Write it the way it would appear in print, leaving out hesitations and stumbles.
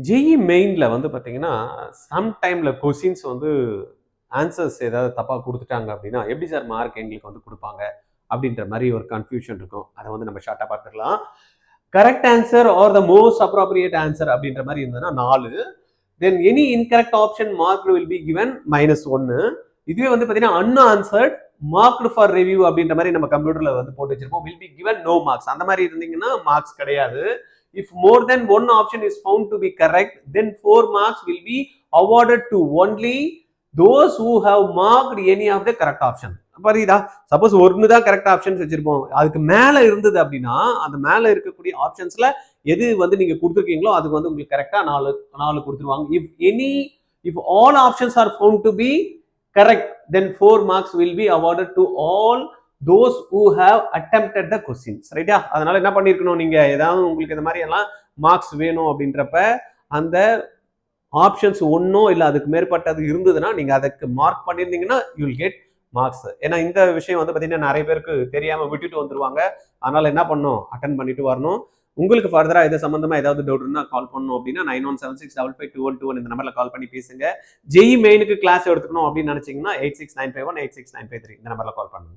JE மெயின்ல வந்து பார்த்தீங்கன்னா, some டைம்ல கொஸ்டின்ஸ் வந்து ஆன்சர்ஸ் ஏதாவது தப்பா குடுத்துட்டாங்க அப்படின்னா, எப்படி சார் மார்க் எங்களுக்கு வந்து குடுப்பாங்க? அப்படின்ற மாரி ஒரு கன்ஃப்யூஷன் இருக்கும். அத வந்து நம்ம ஷார்ட்டா பார்த்துடலாம். Correct answer or the most appropriate answer அப்படின்ற மாரி இருந்ததுன்னா 4. Then any incorrect option marked will be given -1. இதுவே வந்து பார்த்தீங்கன்னா, அன்ஆன்சர்ட் மார்க்டு ஃபார் ரிவ்யூ அப்படின்ற மாரி நம்ம கம்ப்யூட்டர்ல வந்து போட்டு வச்சிருப்போம். Will be given no marks. அந்த மாரி இருந்தீங்கன்னா மார்க்ஸ் கிடையாது. If more than one option is found to be correct, then 4 marks will be awarded to only those who have marked any of the correct option. புரியுதா? Suppose ஒன்னு தான் correct options வச்சிருப்போம். அதுக்கு மேல இருந்தது அப்படின்னா, அந்த மேல இருக்கக்கூடிய ஆப்ஷன்ஸ்ல எது வந்து நீங்க கொடுத்துருக்கீங்களோ அதுக்கு வந்து உங்களுக்கு கரெக்டா 4 கொடுத்துருவாங்க. If all options are found to be correct, then 4 marks will be awarded to all those who have attempted the questions. ரைட்டா? அதனால என்ன பண்ணிருக்கணும், நீங்க ஏதாவது உங்களுக்கு இந்த மாதிரி எல்லாம் மார்க்ஸ் வேணும் அப்படின்றப்ப அந்த ஆப்ஷன்ஸ் ஒன்னோ இல்ல அதுக்கு மேற்பட்டது இருந்ததுன்னா நீங்க அதுக்கு மார்க் பண்ணிருந்தீங்கன்னா யூ வில் கெட் மார்க்ஸ். ஏன்னா இந்த விஷயம் வந்து பாத்தீங்கன்னா நிறைய பேருக்கு தெரியாம விட்டுட்டு வந்துருவாங்க. அதனால என்ன பண்ணணும், அட்டன் பண்ணிட்டு வரணும். உங்களுக்கு ஃபர்தரா இது சம்பந்தமா ஏதாவது டவுட் இருந்தா கால் பண்ணணும் அப்படின்னா 9176552121 இந்த நம்பர்ல கால் பண்ணி பேசுங்க. ஜேஇ மெயினுக்கு கிளாஸ் எடுத்துக்கணும் அப்படின்னு நினைச்சீங்கன்னா 8695186953 இந்த நம்பர்ல கால் பண்ணுங்க.